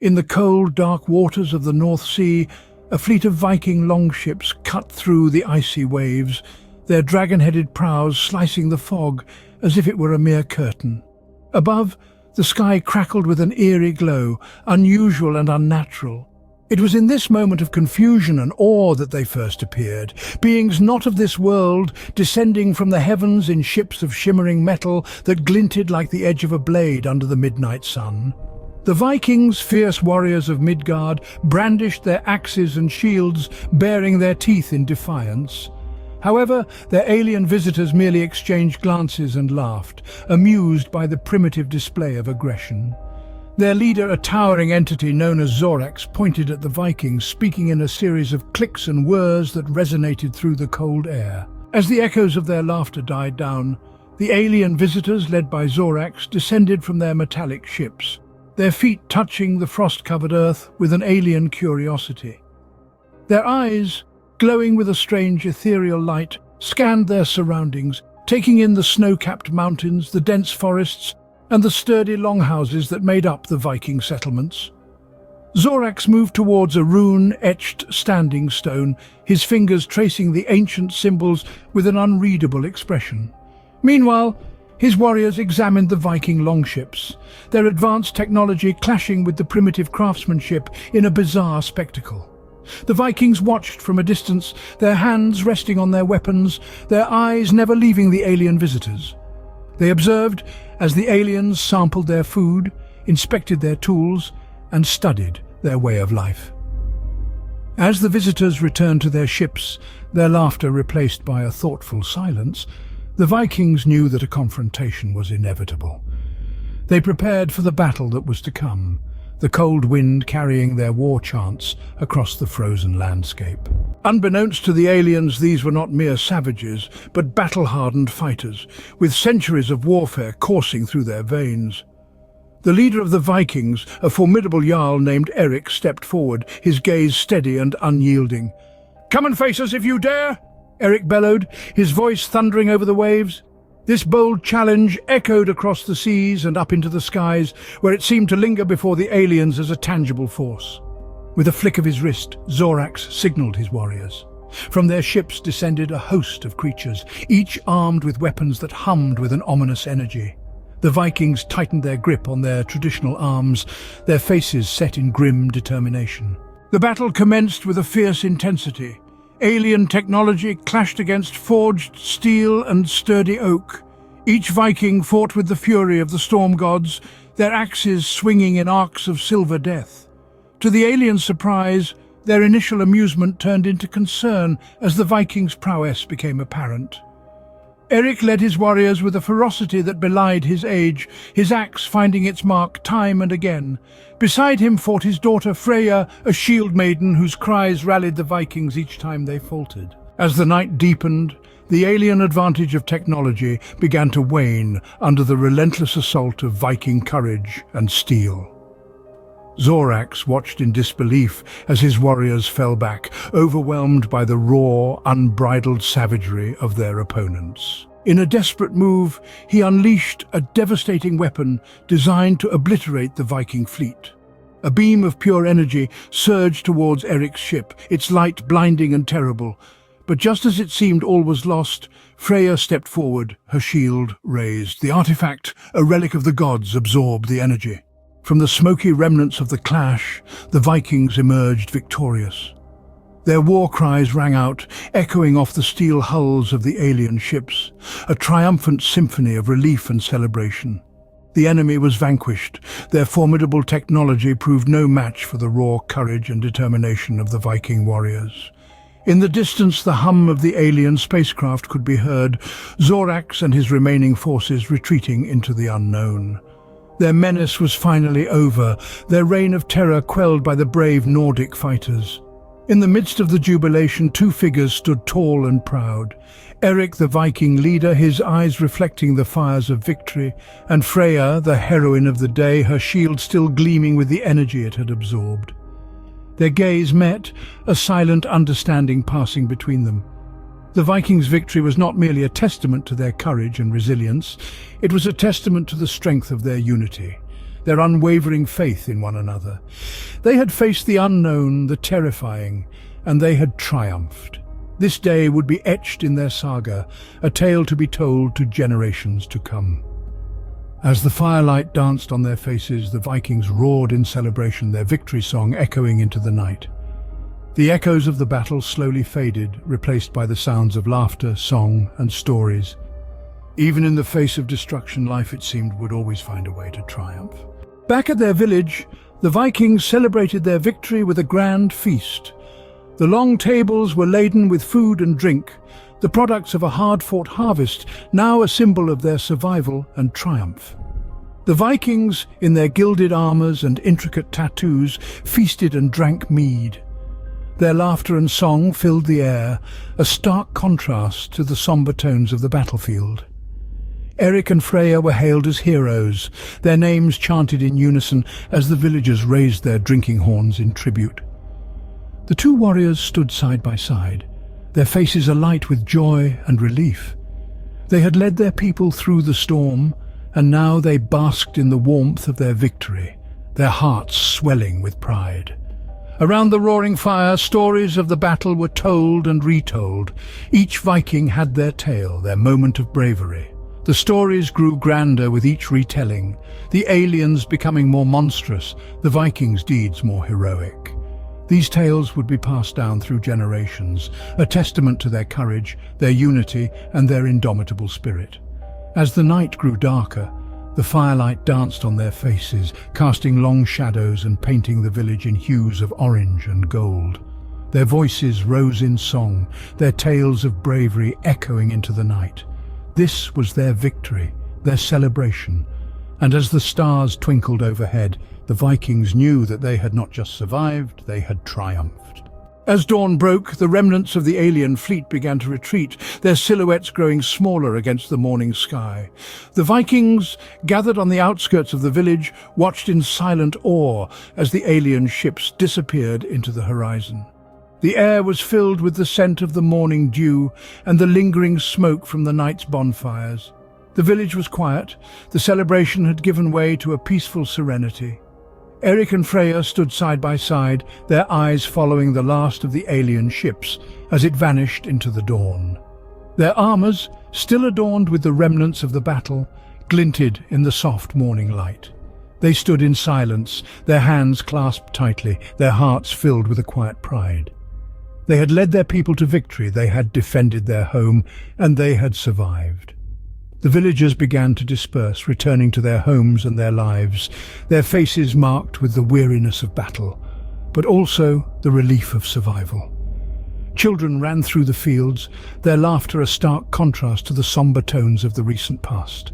In the cold, dark waters of the North Sea, a fleet of Viking longships cut through the icy waves, their dragon-headed prows slicing the fog as if it were a mere curtain. Above, the sky crackled with an eerie glow, unusual and unnatural. It was in this moment of confusion and awe that they first appeared, beings not of this world, descending from the heavens in ships of shimmering metal that glinted like the edge of a blade under the midnight sun. The Vikings, fierce warriors of Midgard, brandished their axes and shields, baring their teeth in defiance. However, their alien visitors merely exchanged glances and laughed, amused by the primitive display of aggression. Their leader, a towering entity known as Zorax, pointed at the Vikings, speaking in a series of clicks and whirs that resonated through the cold air. As the echoes of their laughter died down, the alien visitors, led by Zorax, descended from their metallic ships, their feet touching the frost-covered earth with an alien curiosity. Their eyes, glowing with a strange ethereal light, scanned their surroundings, taking in the snow-capped mountains, the dense forests, and the sturdy longhouses that made up the Viking settlements. Zorax moved towards a rune-etched standing stone, his fingers tracing the ancient symbols with an unreadable expression. Meanwhile, his warriors examined the Viking longships, their advanced technology clashing with the primitive craftsmanship in a bizarre spectacle. The Vikings watched from a distance, their hands resting on their weapons, their eyes never leaving the alien visitors. They observed as the aliens sampled their food, inspected their tools, and studied their way of life. As the visitors returned to their ships, their laughter replaced by a thoughtful silence, the Vikings knew that a confrontation was inevitable. They prepared for the battle that was to come, the cold wind carrying their war chants across the frozen landscape. Unbeknownst to the aliens, these were not mere savages, but battle-hardened fighters, with centuries of warfare coursing through their veins. The leader of the Vikings, a formidable jarl named Eric, stepped forward, his gaze steady and unyielding. "Come and face us if you dare!" Eric bellowed, his voice thundering over the waves. This bold challenge echoed across the seas and up into the skies, where it seemed to linger before the aliens as a tangible force. With a flick of his wrist, Zorax signaled his warriors. From their ships descended a host of creatures, each armed with weapons that hummed with an ominous energy. The Vikings tightened their grip on their traditional arms, their faces set in grim determination. The battle commenced with a fierce intensity. Alien technology clashed against forged steel and sturdy oak. Each Viking fought with the fury of the storm gods, their axes swinging in arcs of silver death. To the alien surprise, their initial amusement turned into concern as the Vikings' prowess became apparent. Eric led his warriors with a ferocity that belied his age, his axe finding its mark time and again. Beside him fought his daughter Freya, a shield maiden whose cries rallied the Vikings each time they faltered. As the night deepened, the alien advantage of technology began to wane under the relentless assault of Viking courage and steel. Zorax watched in disbelief as his warriors fell back, overwhelmed by the raw, unbridled savagery of their opponents. In a desperate move, he unleashed a devastating weapon designed to obliterate the Viking fleet. A beam of pure energy surged towards Eric's ship, its light blinding and terrible. But just as it seemed all was lost, Freya stepped forward, her shield raised. The artifact, a relic of the gods, absorbed the energy. From the smoky remnants of the clash, the Vikings emerged victorious. Their war cries rang out, echoing off the steel hulls of the alien ships, a triumphant symphony of relief and celebration. The enemy was vanquished. Their formidable technology proved no match for the raw courage and determination of the Viking warriors. In the distance, the hum of the alien spacecraft could be heard, Zorax and his remaining forces retreating into the unknown. Their menace was finally over, their reign of terror quelled by the brave Nordic fighters. In the midst of the jubilation, two figures stood tall and proud. Eric, the Viking leader, his eyes reflecting the fires of victory, and Freya, the heroine of the day, her shield still gleaming with the energy it had absorbed. Their gaze met, a silent understanding passing between them. The Vikings' victory was not merely a testament to their courage and resilience, it was a testament to the strength of their unity. their unwavering faith in one another. They had faced the unknown, the terrifying, and they had triumphed. This day would be etched in their saga, a tale to be told to generations to come. As the firelight danced on their faces, the Vikings roared in celebration, their victory song echoing into the night. The echoes of the battle slowly faded, replaced by the sounds of laughter, song, and stories. Even in the face of destruction, life, it seemed, would always find a way to triumph. Back at their village, the Vikings celebrated their victory with a grand feast. The long tables were laden with food and drink, the products of a hard-fought harvest, now a symbol of their survival and triumph. The Vikings, in their gilded armors and intricate tattoos, feasted and drank mead. Their laughter and song filled the air, a stark contrast to the somber tones of the battlefield. Eric and Freya were hailed as heroes, their names chanted in unison as the villagers raised their drinking horns in tribute. The two warriors stood side by side, their faces alight with joy and relief. They had led their people through the storm, and now they basked in the warmth of their victory, their hearts swelling with pride. Around the roaring fire, stories of the battle were told and retold. Each Viking had their tale, their moment of bravery. The stories grew grander with each retelling, the aliens becoming more monstrous, the Vikings' deeds more heroic. These tales would be passed down through generations, a testament to their courage, their unity, and their indomitable spirit. As the night grew darker, the firelight danced on their faces, casting long shadows and painting the village in hues of orange and gold. Their voices rose in song, their tales of bravery echoing into the night. This was their victory, their celebration, and as the stars twinkled overhead, the Vikings knew that they had not just survived, they had triumphed. As dawn broke, the remnants of the alien fleet began to retreat, their silhouettes growing smaller against the morning sky. The Vikings, gathered on the outskirts of the village, watched in silent awe as the alien ships disappeared into the horizon. The air was filled with the scent of the morning dew and the lingering smoke from the night's bonfires. The village was quiet. The celebration had given way to a peaceful serenity. Eric and Freya stood side by side, their eyes following the last of the alien ships as it vanished into the dawn. Their armors, still adorned with the remnants of the battle, glinted in the soft morning light. They stood in silence, their hands clasped tightly, their hearts filled with a quiet pride. They had led their people to victory, they had defended their home, and they had survived. The villagers began to disperse, returning to their homes and their lives, their faces marked with the weariness of battle, but also the relief of survival. Children ran through the fields, their laughter a stark contrast to the somber tones of the recent past.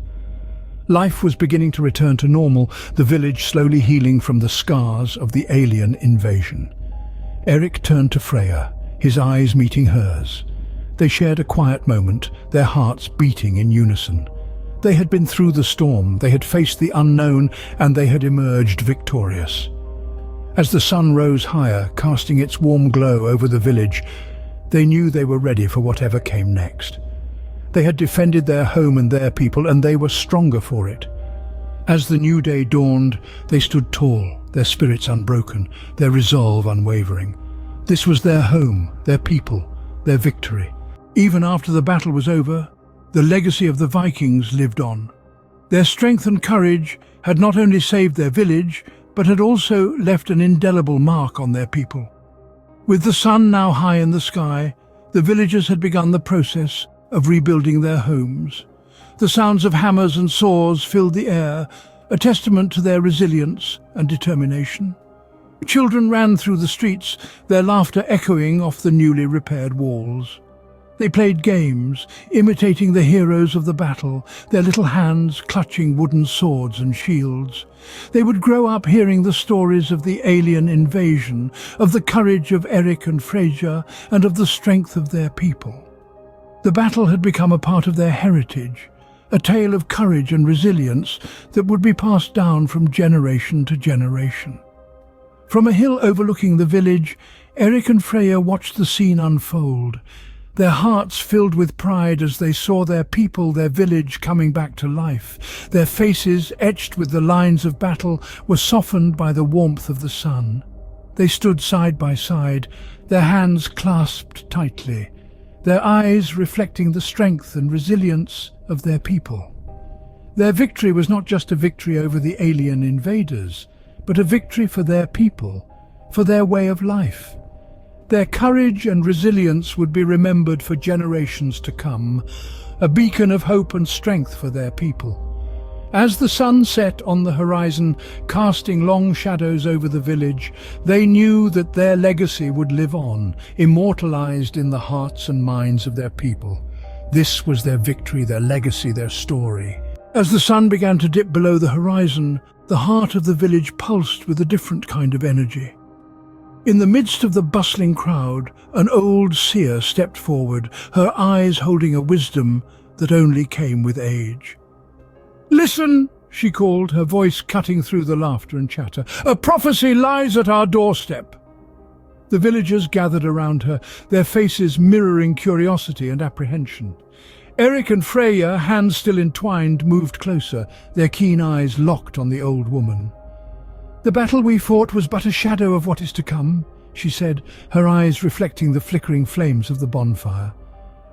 Life was beginning to return to normal, the village slowly healing from the scars of the alien invasion. Eric turned to Freya, his eyes meeting hers. They shared a quiet moment, their hearts beating in unison. They had been through the storm, they had faced the unknown, and they had emerged victorious. As the sun rose higher, casting its warm glow over the village, they knew they were ready for whatever came next. They had defended their home and their people, and they were stronger for it. As the new day dawned, they stood tall, their spirits unbroken, their resolve unwavering. This was their home, their people, their victory. Even after the battle was over, the legacy of the Vikings lived on. Their strength and courage had not only saved their village, but had also left an indelible mark on their people. With the sun now high in the sky, the villagers had begun the process of rebuilding their homes. The sounds of hammers and saws filled the air, a testament to their resilience and determination. Children ran through the streets, their laughter echoing off the newly repaired walls. They played games, imitating the heroes of the battle, their little hands clutching wooden swords and shields. They would grow up hearing the stories of the alien invasion, of the courage of Eric and Freya, and of the strength of their people. The battle had become a part of their heritage, a tale of courage and resilience that would be passed down from generation to generation. From a hill overlooking the village, Eric and Freya watched the scene unfold. their hearts filled with pride as they saw their people, their village, coming back to life. Their faces, etched with the lines of battle, were softened by the warmth of the sun. They stood side by side, their hands clasped tightly, their eyes reflecting the strength and resilience of their people. Their victory was not just a victory over the alien invaders, but a victory for their people, for their way of life. Their courage and resilience would be remembered for generations to come, a beacon of hope and strength for their people. As the sun set on the horizon, casting long shadows over the village, they knew that their legacy would live on, immortalized in the hearts and minds of their people. This was their victory, their legacy, their story. As the sun began to dip below the horizon, the heart of the village pulsed with a different kind of energy. In the midst of the bustling crowd, an old seer stepped forward, her eyes holding a wisdom that only came with age. "Listen," she called, her voice cutting through the laughter and chatter. "A prophecy lies at our doorstep." The villagers gathered around her, their faces mirroring curiosity and apprehension. Eric and Freya, hands still entwined, moved closer, their keen eyes locked on the old woman. "The battle we fought was but a shadow of what is to come," she said, her eyes reflecting the flickering flames of the bonfire.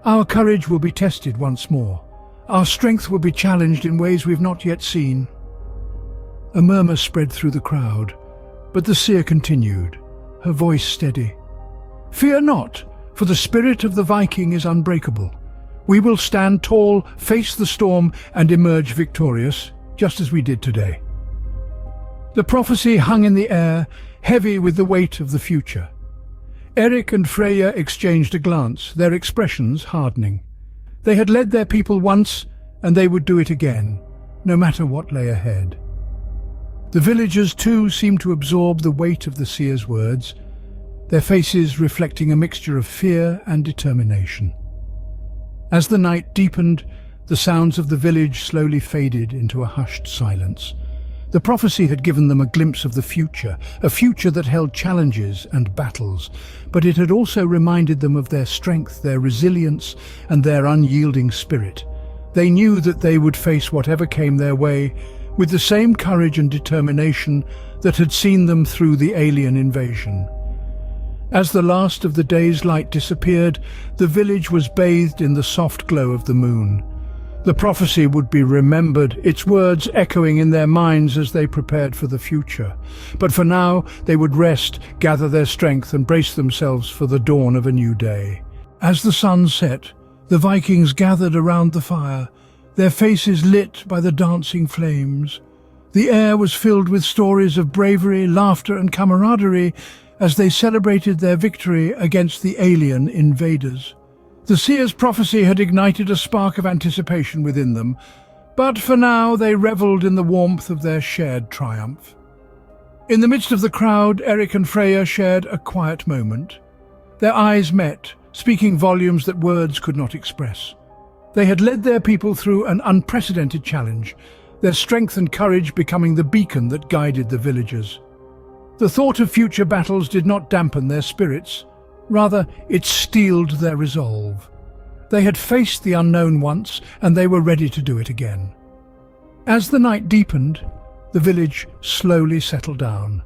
"Our courage will be tested once more. Our strength will be challenged in ways we've not yet seen." A murmur spread through the crowd, but the seer continued, her voice steady. "Fear not, for the spirit of the Viking is unbreakable. We will stand tall, face the storm, and emerge victorious, just as we did today." The prophecy hung in the air, heavy with the weight of the future. Eric and Freya exchanged a glance, their expressions hardening. They had led their people once, and they would do it again, no matter what lay ahead. The villagers too seemed to absorb the weight of the seer's words, their faces reflecting a mixture of fear and determination. As the night deepened, the sounds of the village slowly faded into a hushed silence. The prophecy had given them a glimpse of the future, a future that held challenges and battles, but it had also reminded them of their strength, their resilience, and their unyielding spirit. They knew that they would face whatever came their way with the same courage and determination that had seen them through the alien invasion. As the last of the day's light disappeared, the village was bathed in the soft glow of the moon. The prophecy would be remembered, its words echoing in their minds as they prepared for the future. But for now, they would rest, gather their strength, and brace themselves for the dawn of a new day. As the sun set, the Vikings gathered around the fire, their faces lit by the dancing flames. The air was filled with stories of bravery, laughter, and camaraderie as they celebrated their victory against the alien invaders. The seer's prophecy had ignited a spark of anticipation within them, but for now they revelled in the warmth of their shared triumph. In the midst of the crowd, Eric and Freya shared a quiet moment. Their eyes met, speaking volumes that words could not express. They had led their people through an unprecedented challenge, their strength and courage becoming the beacon that guided the villagers. The thought of future battles did not dampen their spirits. Rather, it steeled their resolve. They had faced the unknown once, and they were ready to do it again. As the night deepened, the village slowly settled down.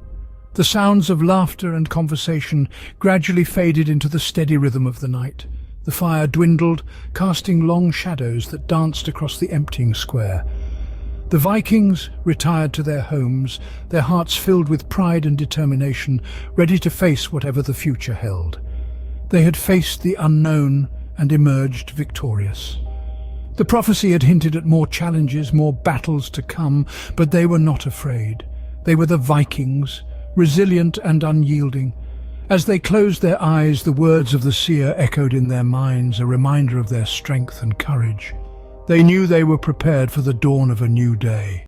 The sounds of laughter and conversation gradually faded into the steady rhythm of the night. The fire dwindled, casting long shadows that danced across the emptying square. The Vikings retired to their homes, their hearts filled with pride and determination, ready to face whatever the future held. They had faced the unknown and emerged victorious. The prophecy had hinted at more challenges, more battles to come, but they were not afraid. They were the Vikings, resilient and unyielding. As they closed their eyes, the words of the seer echoed in their minds, a reminder of their strength and courage. They knew they were prepared for the dawn of a new day.